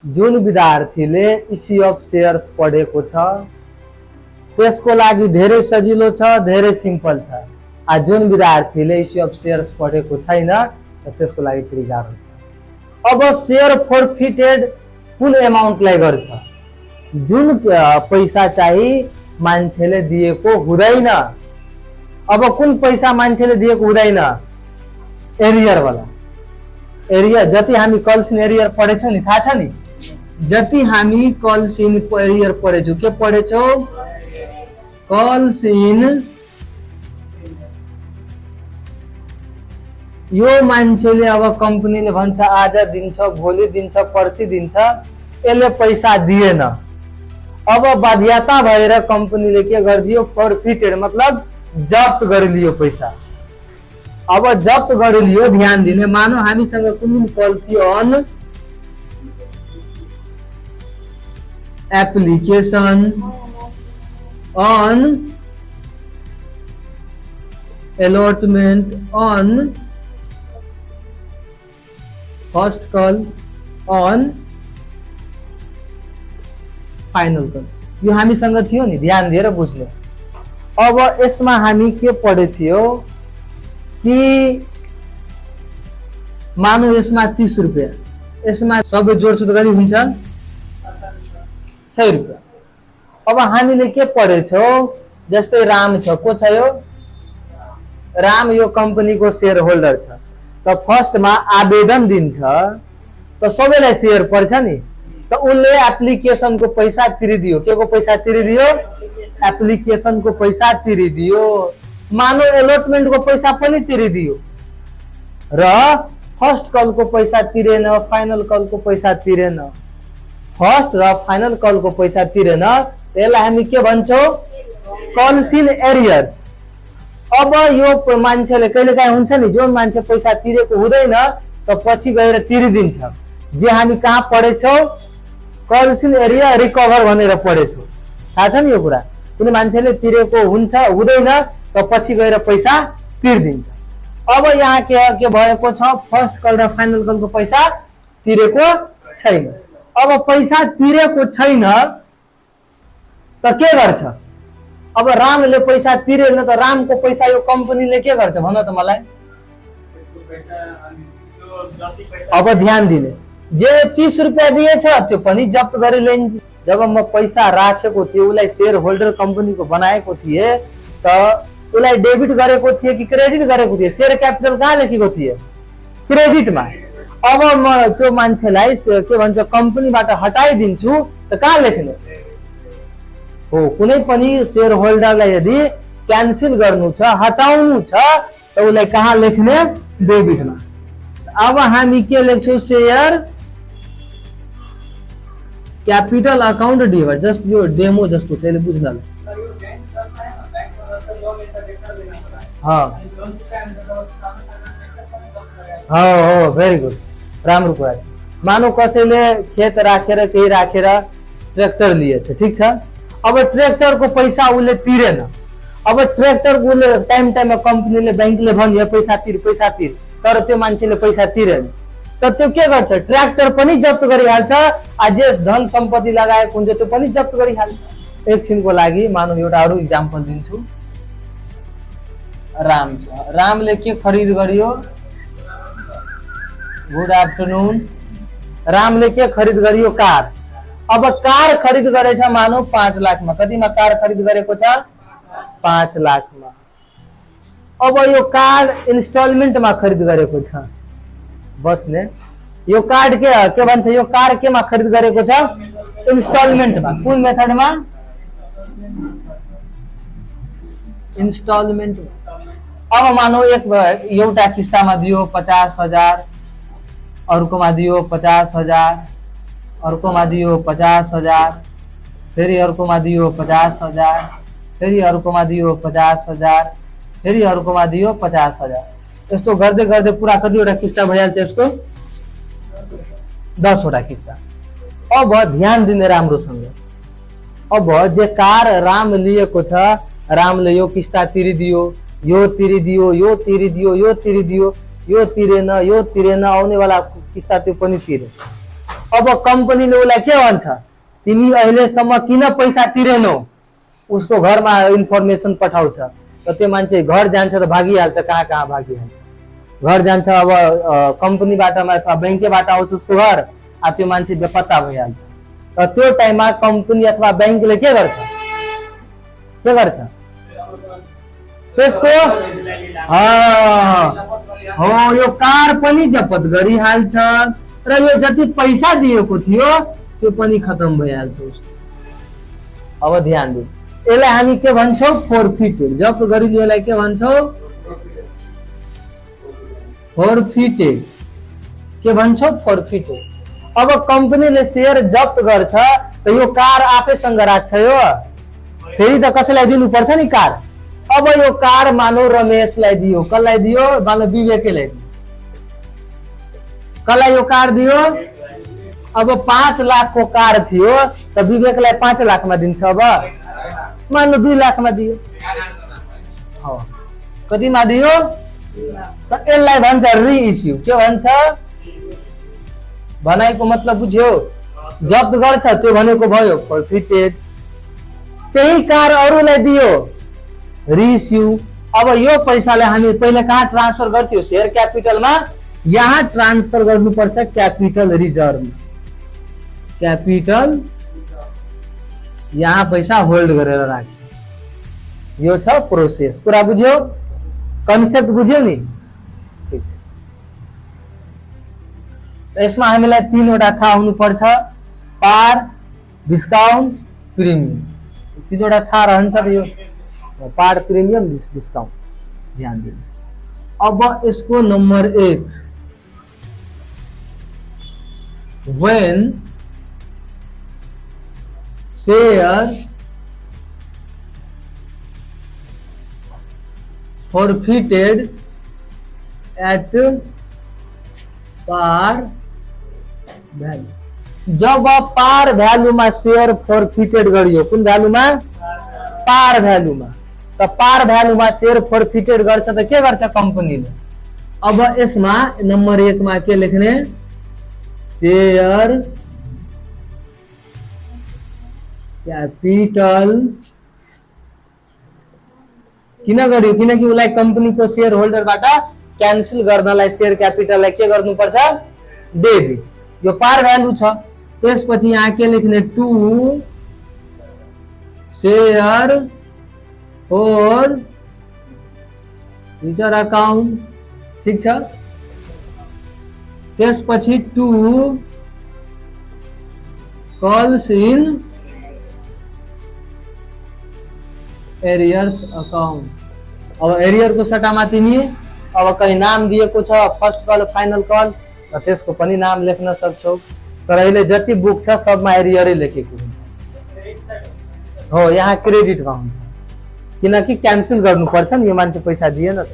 जुन विद्यार्थीले issue of shares पढेको छ त्यसको लागि धेरै सजिलो छ, धेरै सिम्पल छ। जुन विद्यार्थीले इस्यु अफ शेयर्स पढेको छैन त्यसको लागि फेरि गाह्रो छ। अब शेयर फोरफिटेड कुन एमाउन्टलाई गर्छ? जुन पैसा चाहिँ मान्छेले दिएको हुँदैन। अब कुन पैसा मान्छेले दिएको हुँदैन? एरियर वाला। एरियर जति हामी कल्सिन एरियर पढेछौं नि, थाहा छ नि? जति हामी कल्सिन एरियर पढेछौं, के पढेछौं? कल्सिन यो मान्छेले अब कम्पनीले भन्छ आज दिन्छ, भोलि दिन्छ, पर्सि दिन्छ, यसले पैसा दिएन। अब बाध्यता भएर कम्पनीले के गरिदियो? फोरफिटेड मतलब जफ्त गरिलियो पैसा। अब जफ्त गरिलियो, ध्यान दिने, मानौ हामीसँग कुन कल थियो? On application on allotment on first call on final call. यो हामीसँग थियो नि, ध्यान दिएर बुझ्ने। अब यसमा हामी के पढे थियो कि मानौ यसमा 30 रुपैयाँ, यसमा सबै जोडसुड गरी हुन्छ 100 रुपैयाँ। अब हामीले के पढेछौं? जस्तै राम छ, को छ यो? राम यो कम्पनीको शेयर होल्डर छ। त फर्स्टमा आवेदन दिन्छ त सबैलाई शेयर पर्छ नि, त उनले एप्लिकेशनको पैसा तिरिदियो। के को पैसा तिरिदियो? एप्लिकेशनको पैसा तिरिदियो। मानौ एलोटमेन्टको पैसा पनि तिरिदियो र फर्स्ट कलको पैसा तिरेन, फाइनल कलको पैसा तिरेन। फर्स्ट र फाइनल कलको पैसा तिरेन, त्यसलाई हामी के भन्छौं? कल्सिन एरियर्स। अब यो मान्छेले कहिलेकाहीँ हुन्छ नि, जो मान्छे पैसा तिरेको हुँदैन त पछि गएर तिरिदिन्छ। जे हामी कहाँ पढेछौं? कल्सिन एरिया रिकभर भनेर पढेछौं। थाहा छ नि यो कुरा? कुनै मान्छेले तिरेको हुन्छ, हुँदैन, त पछि गएर पैसा तिर्दिन्छ। अब यहाँ के भएको छ? फर्स्ट कल र फाइनल कलको पैसा तिरेको छैन। अब पैसा तिरेको छैन त के गर्छ? अब रामले पैसा तिरेन त रामको पैसा यो कम्पनीले के गर्छ भन त मलाई? अब ध्यान दिने, जे 30 रुपैयाँ दिएछ त्यो पनि जफ्त गरी लिन्छ। जब म पैसा राखेको थिएँ, उसलाई शेयर होल्डर कम्पनीको बनाएको थिएँ, त उसलाई डेबिट गरेको थिएँ कि क्रेडिट गरेको थिएँ? शेयर क्यापिटल कहाँ लेखेको थिएँ? क्रेडिटमा। अब म त्यो मान्छेलाई के भन्छ कम्पनीबाट हटाइदिन्छु त कहाँ लेख्ने हो? कुनै पनि शेयर होल्डरलाई यदि क्यान्सल गर्नु छ, हटाउनु छ त उसलाई कहाँ लेख्ने? डेबिटमा। अब हामी के लेख्छौं? Share capital account debut. Just यो डेमो जस्तो छ, यसले बुझ्नलाई। हो भेरी गुड, राम्रो कुरा छ। मानौ कसैले खेत राखेर केही राखेर ट्र्याक्टर लिएछ, ठीक छ? अब ट्र्याक्टरको पैसा उसले तिरेन। अब ट्र्याक्टरको उसले टाइममा कम्पनीले, ब्याङ्कले भन्यो पैसा तिर, तर त्यो मान्छेले पैसा तिरेन, त त्यो के गर्छ? ट्र्याक्टर पनि जफ्त गरिहाल्छ। आज धन सम्पत्ति लगाएको हुन्छ त्यो पनि जफ्त गरिहाल्छ। एकछिनको लागि मानौ एउटा अरू इक्जाम्पल दिन्छु। राम छ, रामले के खरिद गरियो? Good afternoon. रामले के खरिद गरियो? कार। अब कार खरिद गरेछ मानौ 5 लाखमा। कतिमा कार खरिद गरेको छ? 5 लाखमा। अब यो कार इन्स्टलमेन्टमा खरिद गरेको छ। बस्ने, यो कार्ड के भन्छ? यो कार केमा खरिद गरेको छ? इन्स्टलमेन्टमा। कुन मेथडमा? इन्स्टलमेन्टमा। अब मानौ एउटा किस्तामा दियो 50,000, अर्कोमा दियो 50,000, अर्कोमा दियो 50,000, फेरि अर्कोमा दियो 50,000, फेरि अर्कोमा दियो 50,000, फेरि अर्कोमा दियो 50,000। यस्तो गर्दै गर्दै पुरा कतिवटा किस्ता भइहाल्छ यसको? 10 वटा किस्ता। अब ध्यान दिने राम्रोसँग। अब जे कार राम लिएको छ, रामले यो किस्ता तिरिदियो, यो तिरिदियो, यो तिरिदियो, यो तिरिदियो, यो तिरेन, यो तिरेन, आउने वाला किस्ता त्यो पनि तिरे। अब कंपनीले उसलाई के भन्छ, तिमी अहिलेसम्म किन पैसा तिरेनौ, उसको घरमा इन्फर्मेसन पठाउँछ। त त्यो मान्छे घर जान्छ त भागिहाल्छ, कहाँ कहाँ भागिहाल्छ। घर जान्छ, अब कम्पनीबाट बैंकबाट आउँछ उसको घर, त्यो मान्छे बेपत्ता भइहाल्छ। र त्यो टाइममा कम्पनी अथवा बैंकले के गर्छ, त्यसको हो यो कार पनि जफत गरिहाल्छ र यो जति पैसा दिएको थियो त्यो पनि खत्म भइहाल्छ उसको। अब ध्यान दिनु, यसलाई हामी के भन्छौँ, फोरफिटेड। जफ्त गरिदिएलाई के भन्छौँ, फोरफिटेड। के भन्छौँ, फोरफिटेड। अब कंपनीले शेयर जफ्त गर्छ त यो कार आफैसँग राख्छ, यो फेरि त कसैलाई दिनुपर्छ नि कार। अब यो कार मानौ रमेशलाई दियो, कसलाई दियो, मानौ विवेकलाई दियो, कसलाई यो कार दियो। अब 5 लाख को कार थियो त विवेकलाई 5 लाखमा दिन्छ। अब मान्नु 2 लाखमा दियो, कतिमा दियो, त यसलाई भन्छ रिइस्यु। के भन्छ, भनाइको मतलब बुझ्यो, जफ्त गर्छ त्यो भनेको भयो फोरफिटेड। त्यही कार अरूलाई दियो, रिइस्यु। अब यो पैसाले हामी पहिले कहाँ ट्रान्सफर गर्थ्यो, शेयर क्यापिटलमा। यहाँ ट्रान्सफर गर्नुपर्छ क्यापिटल रिजर्भ। क्यापिटल यहाँ पैसा होल्ड गरेर राख्छ। यो छ प्रोसेस। कुरा बुझ्यो, कन्सेप्ट बुझ्यो नि, ठीक छ। यसमा हामीलाई 3 वटा थाहा हुनुपर्छ, पार, डिस्काउन्ट, प्रिमियम। 3 वटा थाहा रहन्छ त यो पार, प्रिमियम, डिस्काउन्ट, ध्यान दिनु। अब यसको number 1, when share forfeited at par value। जब पार भ्यालुमा शेयर फोरफिटेड गरियो, कुन भ्यालुमा, पार भ्यालुमा। त पार भ्यालुमा शेयर फोरफिटेड गर्छ त के गर्छ कम्पनीले। अब यसमा नंबर 1 मा के लेख्ने, शेयर क्यापिटल। किन गर्यो, किनकि उसलाई कम्पनीको शेयर होल्डरबाट क्यान्सल गर्नलाई शेयर क्यापिटललाई के गर्नुपर्छ, डेबिट। यो पार भ्यालु छ। त्यसपछि यहाँ के लेख्ने, to share for future account, ठीक छ। त्यसपछि to calls in arrears account. अब एरियर को सट्टामा तिमी अब कहीं नाम दिएको छ, फर्स्ट कल, फाइनल कल, र त्यसको पनि नाम लेख्न सक्छौ। तर अहिले जति बुक छ सबमा एरियरै लेखेको हुन्छ हो, यहाँ क्रेडिटमा हुन्छ, किनकि क्यान्सल गर्नुपर्छ नि, यो मान्छे पैसा दिएन त।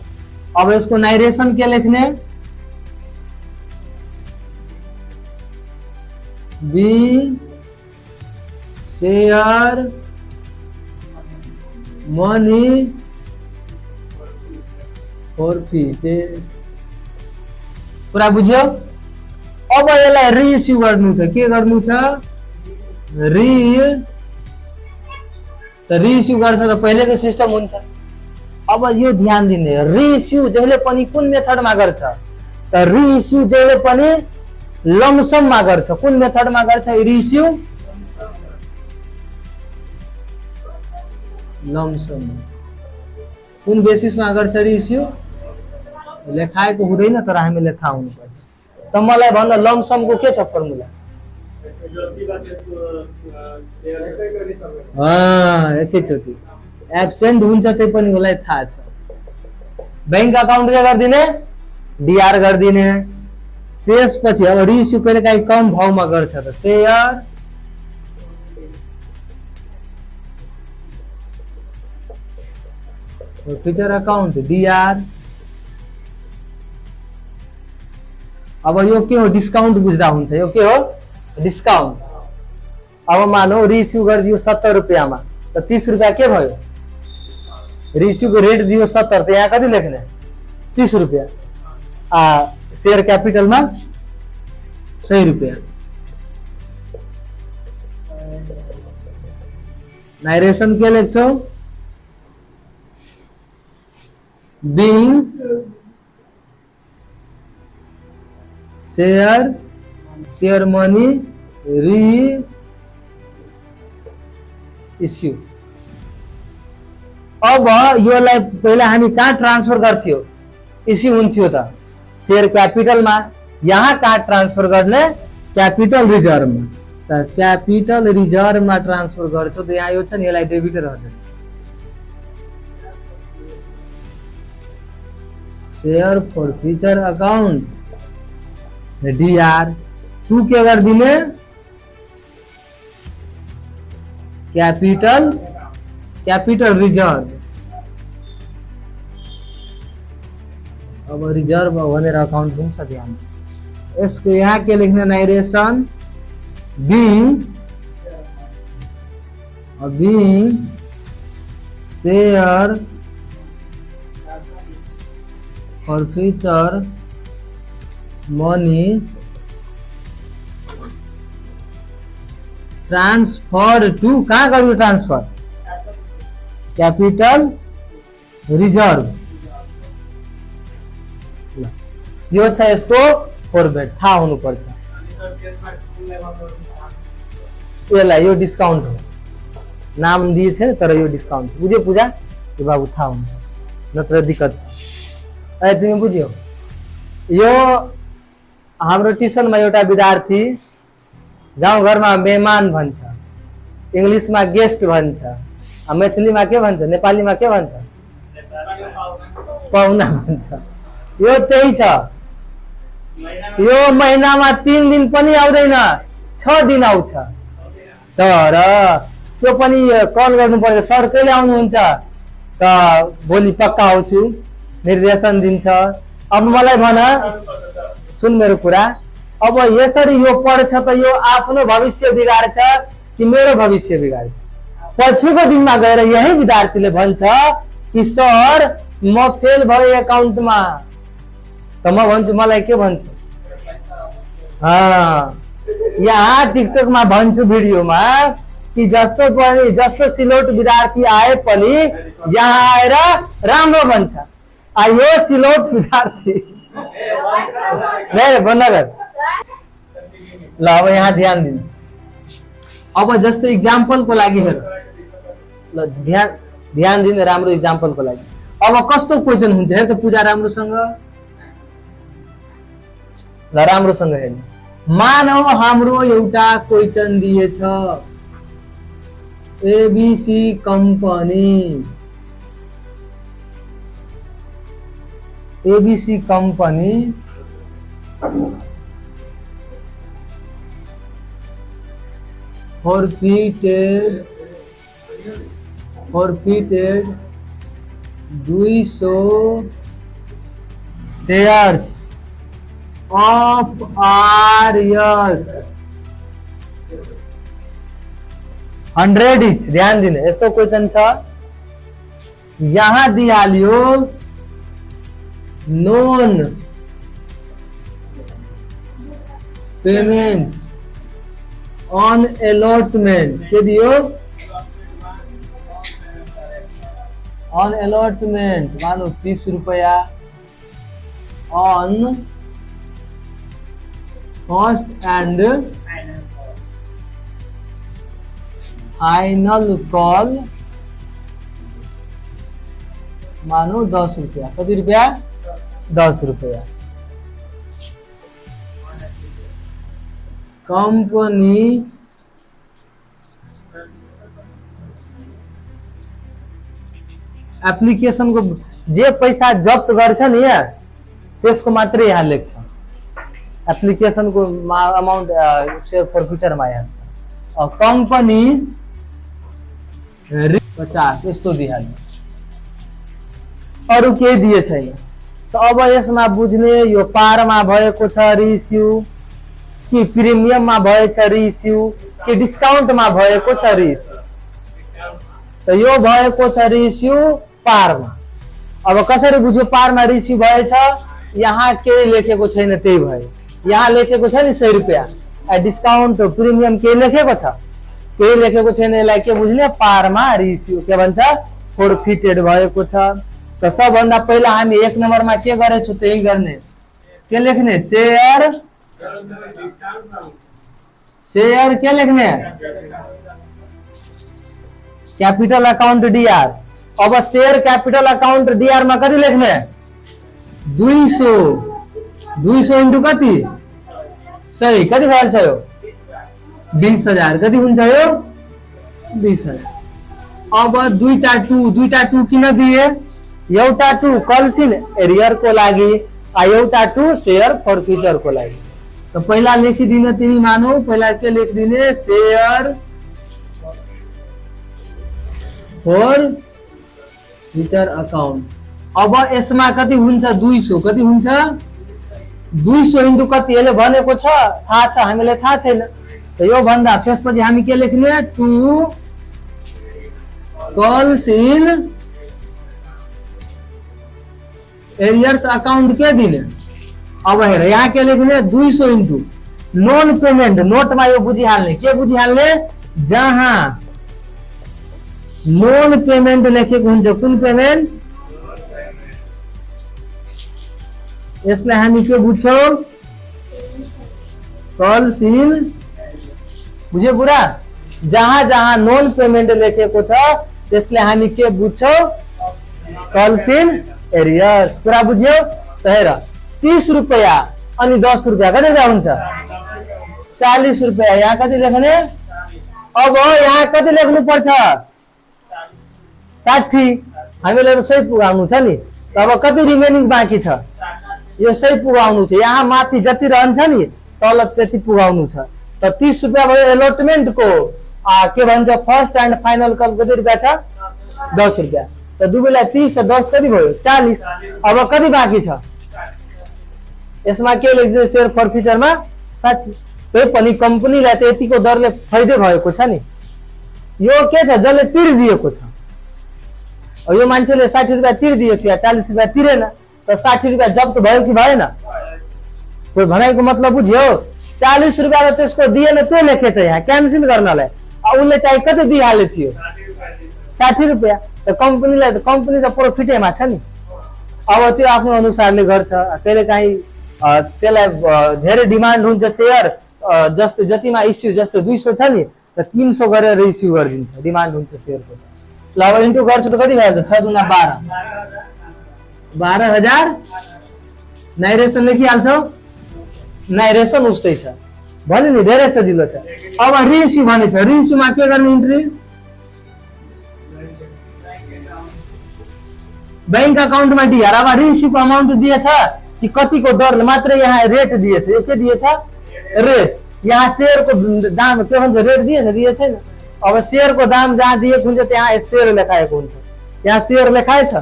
अब यसको नाइरेसन के लेख्ने, बी शेयर मनी फोरफिटेड। कुरा बुझ्यो। अब यसलाई रिइस्यु गर्नु छ, के गर्नु छ, रिइस्यु गर्छ त पहिलेको सिस्टम हुन्छ। अब यो ध्यान दिने, रिइस्यु जहिले पनि कुन मेथडमा गर्छ, त रिइस्यु जहिले पनि लमसममा गर्छ। कुन मेथडमा गर्छ रिइस्यु, लमसम। कुन बेसिसमा गर्छ रिइस्यु, लेखाएको हुँदैन तर हामीले थाहा हुनुपर्छ। त मलाई भन्न, लमसमको के छ फर्मुला, एकैचोटि एब्सेन्ट हुन्छ त्यही पनि उसलाई थाहा छ। बैंक अकाउन्ट के गरिदिने, डीआर गरिदिने। त्यसपछि अब रिइस्यु कहिले काहीँ कम भावमा गर्छ त शेयर फ्यूचर अकाउंट, डीआर। अब यो के हो, डिस्काउंट बुझ्दा हुन्छ। यो के हो, डिस्काउंट। अब मानौ रिइस्यु गरिदियो 70 रुपियाँमा, त 30 रुपियाँ के भयो, रिइस्यु को रेट दियो 70, त यहाँ कति लेख्ने, 30 रुपियाँ। शेयर क्यापिटलमा 100 रुपियाँ। नाइरेशन के लेख्छौ being share money reissue। अब योलाई पहिला हामी कहाँ ट्रान्सफर गर्थ्यो, इस्यु हुन्थ्यो त शेयर क्यापिटलमा, यहाँ कहाँ ट्रान्सफर गर्ने, क्यापिटल रिजर्भमा। त क्यापिटल रिजर्भमा ट्रान्सफर गर्छौ त यहाँ यो छ नि, यसलाई डेबिटर हर्छ, share for future account DR. तू के गरिदिने क्यापिटल रिजर्भ। अब रिजर्भ भनेर अकाउंट हुन्छ ध्यान। यसको यहाँ के लेख्ने, narration being share for future money transfer to, कहाँ गर्यो ट्रांसफर, कैपिटल रिजर्व। यो छ यसको फॉर्मेट, थाहा हुनुपर्छ। यसलाई यो डिस्काउन्ट हो, नाम दिए छैन तर यो डिस्काउन्ट बुझ्यो पूजा, यो बाबु थाहा हुनुपर्छ नत्र दिक्कत छ। अहिले तिमी बुझ्यौ। यो हाम्रो ट्युसनमा एउटा विद्यार्थी गाउँघरमा मेहमान भन्छ, इंग्लिशमा गेस्ट भन्छ, मैथिलीमा के भन्छ, नेपालीमा के भन्छ, पाहुना भन्छ। यो त्यही छ। यो महिनामा 3 दिन पनि आउँदैन, 6 दिन आउँछ। तर त्यो पनि कल गर्नु पर्छ, सर कहिले आउनुहुन्छ, त भोलि पक्का आउँछु, निर्देशन दिन्छ। अब मलाई भन, सुन मेरो कुरा, अब यसरी यो पढ्छ त यो आफ्नो भविष्य बिगार्छ कि मेरो भविष्य बिगार्छ। पछिको दिनमा गएर यही विद्यार्थीले भन्छ कि सर म फेल भए एकाउन्टमा, त म भन्छु मलाई के भन्छु, यहाँ टिकटकमा भन्छु भिडियोमा कि जस्तो सिलोट विद्यार्थी आए पनि यहाँ आएर राम्रो भन्छ। यो सिलोट विद्यार्थी बन्द कर ल। अब यहाँ ध्यान दिनु। अब जस्तो इक्जाम्पलको लागि हेर ल, ध्यान दिनु राम्रो इक्जाम्पलको लागि। अब कस्तो क्वेसन हुन्छ हेर त पूजा राम्रोसँग, ल राम्रोसँग हेर्नु। मानव हाम्रो एउटा क्वेसन दिएछ, ABC company forfeited 200 shares of RS 100 each। ध्यान दिने, यस्तो क्वेसन छ, यहाँ दिइहाल्यो नोन पेमेंट ऑन अलॉटमेंट, के दियो ऑन अलॉटमेंट, मानो 30 रुपया on first and final call, मानो 10 रुपया। कति रुपया, 10 रुपया। कंपनी एप्लिकेशन को जे पैसा जफ्त गर्छ नि त्यसको मात्रै यहाँ लेख्छ, एप्लिकेशन को अमाउन्ट शेयर फर फ्यूचर मा यहाँ छ। कंपनी 50 यस्तो दिइहाल्यो, अरु केही दिए छैन। त अब यसमा बुझ्ने यो पारमा भएको छ रिइस्यु कि प्रिमियममा भएछ रिइस्यु कि डिस्काउन्टमा भएको छ रिइस्यु। त यो भएको छ रिइस्यु पारमा। अब कसरी बुझ्यो पारमा रिइस्यु भएछ, यहाँ के लेखेको छैन त्यही भयो। यहाँ लेखेको छ नि 100 रुपैयाँ, डिस्काउन्ट प्रिमियम के लेखेको छ केही लेखेको छैन यसलाई के बुझ्ने पारमा रिसिभ के भन्छ फोरफिटेड भएको छ। त सबभन्दा पहिला हामी 1 नम्बरमा के गरेछौँ त्यही गर्ने के लेख्ने शेयर के लेख्ने कैपिटल अकाउंट डीआर। अब शेयर कैपिटल अकाउंट डीआर में कति लेख्ने 200 इन्टु कति सही कति भइहाल्छ यो 20,000 कति हुन्छ यो 20,000। अब दुईटा टू किन दिए एउटा टू कल्सिन एरियर को लागि एउटा टू शेयर फर्फिटर को लागि। तो पहिला लेखिदिने तिमी मानौ पहिला के लेखिदिने शेयर फर्फिटर अकाउंट। अब यसमा कति हुन्छ 200 कति हुन्छ 200 इन्टु कति यसले भनेको छ थाहा छ हामीले थाहा छैन। त यो भन्दा त्यसपछि हामी के लेख्ने to calls in arrears account के दिने। अब हेर यहाँ के लेख्ने 200 इन्टु नॉन पेमेंट नोट में यो बुझिहाल्ने के बुझिहाल्ने जहाँ नॉन पेमेंट लेखेको हुन्छ कुन पेमेंट यसलाई हामी के बुझ्छौं कॉल्स इन बुझ्यो कुरा जहाँ जहाँ नॉन पेमेंट लेखेको छ त्यसले हामी के बुझ्छौं कॉल्स इन एरियर्स कुरा बुझ्यो। त हेर 30 रुपैयाँ अनि 10 रुपैयाँ कति हुन्छ 40 रुपैयाँ यहाँ कति लेख्ने। अब यहाँ कति लेख्नु पर्छ 60 हामीले सही पुगाउनु छ नि। अब कति रिमेनिङ बाँकी छ यो सही पुगाउनु छ यहाँ माथि जति रहन्छ नि तल त्यति पुगाउनु छ। त 30 रुपैयाँ भयो एलोटमेन्ट को के भन्छ फर्स्ट एन्ड फाइनल कल कति रुपैयाँ छ 10 रुपैयाँ। त दुवैलाई 30 र 10 कति भयो 40। अब कति बाँकी छ यसमा के लेख्दै शेयर फर्फिचरमा 60। त्यही पनि कम्पनीलाई त यतिको दरले फाइदै भएको छ नि यो के छ जसले तिर्दिएको छ। यो मान्छेले 60 रुपैयाँ तिर्दियो कि 40 रुपैयाँ तिरेन त 60 रुपैयाँ जब्त भयो कि भएन कोही भनाइको मतलब बुझ्यो 40 रुपैयाँ त त्यसको दिएन त्यो लेखेछ यहाँ क्यान्सल गर्नलाई उसले चाहिँ कति दिइहाल्यो थियो 60 रुपैयाँ। त कम्पनीलाई त कम्पनी त प्रोफिटैमा छ नि। अब त्यो आफ्नो अनुसारले गर्छ कहिलेकाहीँ त्यसलाई धेरै डिमान्ड हुन्छ शेयर जस्तो जतिमा इस्यु जस्तो 200 छ नि त 300 गरेर इस्यु गरिदिन्छ डिमान्ड हुन्छ शेयरको। ल अब इन्टु गर्छु त कति भइहाल्छ 6 दुना 12,000 नाइरेसन लेखिहाल्छौ नाइरेसन उस्तै छ भन्यो नि धेरै सजिलो छ। अब रिइस्यु भने छ रिइस्युमा के गर्ने इन्ट्री बैंक अकाउन्टमा डीआर। अब रिइस्युको अमाउन्ट दिएछ कि कतिको दर मात्र यहाँ रेट दिएछ यो के दिएछ रेट यहाँ शेयरको दाम के भन्छ रेट दिएछ छैन। अब शेयरको दाम जहाँ दिएको हुन्छ त्यहाँ शेयर लेखाएको हुन्छ यहाँ शेयर लेखाएछ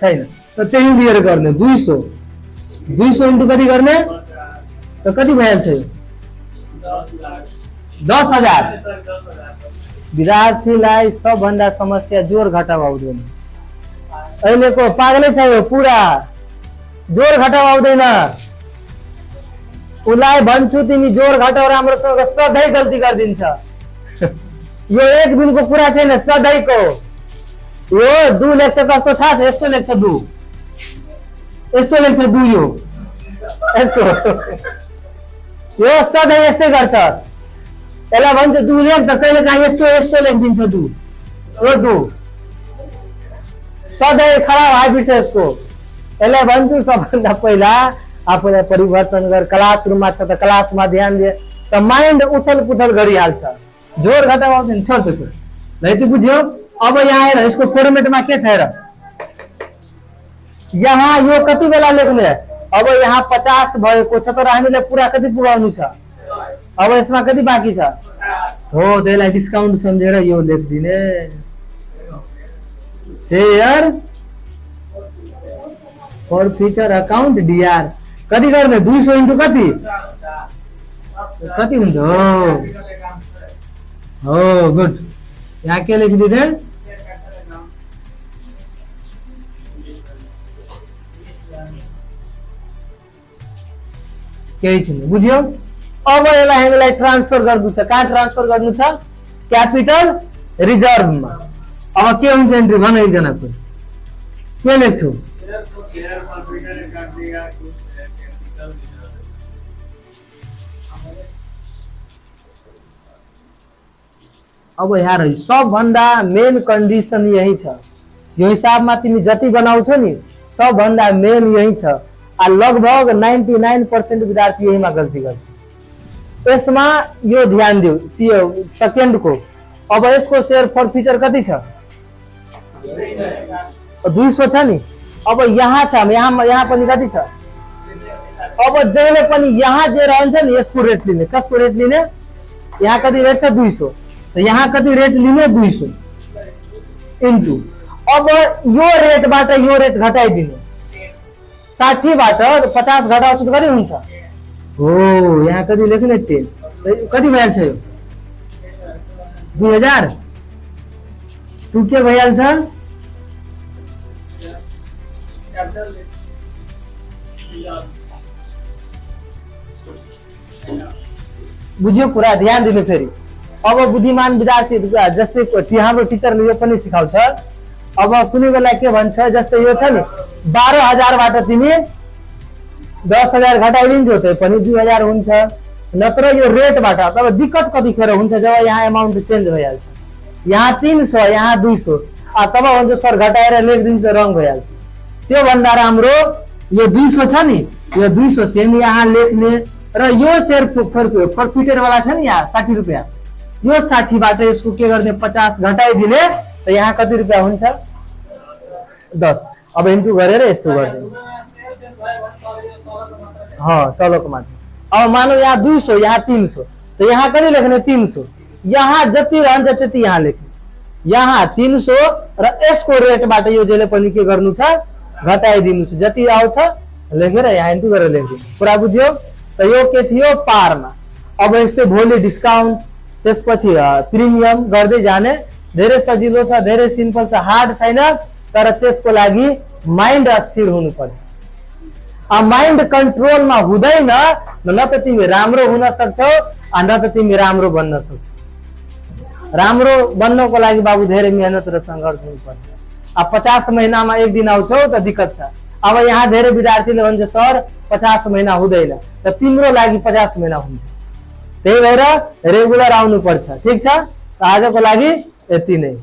छैन। त त्यही लिएर गर्ने 200 इन्टु कति गर्ने त कति भइहाल्छ 10,000। विद्यार्थीलाई सबभन्दा समस्या जोर घटाउ आउँदैन अहिलेको पागलै छ यो पुरा जोर घटाउ आउँदैन। उसलाई भन्छु तिमी जोर घटाउ राम्रोसँग सधैँ गल्ती गरिदिन्छ यो एक दिनको कुरा छैन सधैँको। यो दु लेख्छ कस्तो थाहा छ यस्तो लेख्छ दु यस्तो लेख्छ दु यो यस्तो यो सधैँ यस्तै गर्छ। यसलाई भन्छ दु लेख त कहिले काहीँ यस्तो यस्तो लेखिदिन्छ दु यो दु सधैँ खराब हाबिट छ यसको। यसलाई भन्छु सबभन्दा पहिला आफूलाई परिवर्तन गर क्लासरुममा छ त क्लासमा ध्यान दिए त माइन्ड उथल पुथल गरिहाल्छ जोर घटाउ आउँदैन छोड त्यो ल त्यो बुझ्यो। अब यहाँ हेर यसको फर्मेटमा के छ हेर यहाँ यो कति बेला लेख्ने अब यहाँ 50 भएको छ तर हामीले पुरा कति पुगाउनु छ अब यसमा कति बाँकी छ हो त्यसलाई डिस्काउन्ट सम्झेर यो लेखिदिने शेयर फर्फिटर अकाउन्ट डीआर कति गर्ने 200 इन्टु कति कति हुन्छ हो गुड यहाँ के लेखिदिने केही छैन बुझ्यो। अब यसलाई हामीलाई ट्रान्सफर गर्नु छ कहाँ ट्रान्सफर गर्नु छ क्यापिटल रिजर्भमा। अब के हुन्छ एन्ट्री भन एकजनाको के लेख्छु? अब यहाँ रही सबभन्दा मेन कन्डिसन यही छ। यो हिसाबमा तिमी जति बनाउँछौ नि सबभन्दा मेन यही छ। लगभग 99% विद्यार्थी यहीमा गल्ती गर्छ। यसमा यो ध्यान दिउ सेकेन्डको। अब यसको शेयर फर्फिटर कति छ? 200 छ नि। अब यहाँ छ, यहाँ पनि कति छ? अब जहिले पनि यहाँ जे रहन्छ नि यसको रेट लिने। कसको रेट लिने? यहाँ कति रेट छ? 200। तो यहाँ कति रेट लिने? 200 इन्टु। अब यो रेटबाट यो रेट घटाइदिनु। 60 बाट 50 घटाउँछु त कति हुन्छ? हो यहाँ कति लेख्ने? 10। कति भइहाल्छ यो? 2000। तू के भइहाल्छ? बुझ्यो कुरा? ध्यान दिनु फेरि। अब बुद्धिमान विद्यार्थी जस्तै हाम्रो टिचरले यो पनि सिकाउँछ। अब कुनै बेला के भन्छ, जस्तै यो छ नि 12,000 बाट तिमी 10,000 घटाइदिन्छौ त पनि 2,000 हुन्छ। नत्र यो रेटबाट अब दिक्कत कतिखेर हुन्छ जब यहाँ अमाउन्ट चेन्ज भइहाल्छ। यहाँ 300 यहाँ 200 तब भन्छ सर घटाएर लेखिदिन्छ, रङ भइहाल्छ। त्यो भन्दा राम्रो यो 200 छ नि, यो 200 सेम यहाँ लेख्ने र यो शेयर फर्फिटर वाला छ नि यहाँ 60 रुपैयाँ, यो 60 बाट यसको के गर्ने 50 घटाइदिने त यहाँ कति रुपैयाँ हुन्छ? 10। अब इन्टु गरेर यस्तो गर्दिनु। तलको माथि। अब मानौ यहाँ 200 यहाँ 300 तो यहाँ कति लेख्ने? 300। यहाँ जति रहन्छ त्यति यहाँ लेख्ने। यहाँ 300 र यसको रेटबाट यो जहिले पनि के गर्नु छ? घटाइदिनु छ। जति आउँछ लेखेर यहाँ इन्टु गरेर लेख्दिनु। कुरा बुझ्यो? त यो के थियो? पारमा। अब यस्तै भोलि डिस्काउन्ट, त्यसपछि प्रिमियम गर्दै जाने। धेरै सजिलो छ, धेरै सिम्पल छ, हार्ड छैन। तर त्यसको लागि माइन्ड अस्थिर हुनुपर्छ। माइन्ड कन्ट्रोलमा हुँदैन न त तिमी राम्रो हुन सक्छौ न त तिमी राम्रो बन्न सक्छौ। राम्रो बन्नको लागि बाबु धेरै मेहनत र सङ्घर्ष हुनुपर्छ। अब 50 महिनामा एक दिन आउँछौ त दिक्कत छ। अब यहाँ धेरै विद्यार्थीले भन्छ सर 50 महिना हुँदैन, त तिम्रो लागि 50 महिना हुन्छ। त्यही भएर रेगुलर आउनु पर्छ। ठीक छ? आजको लागि यति नै।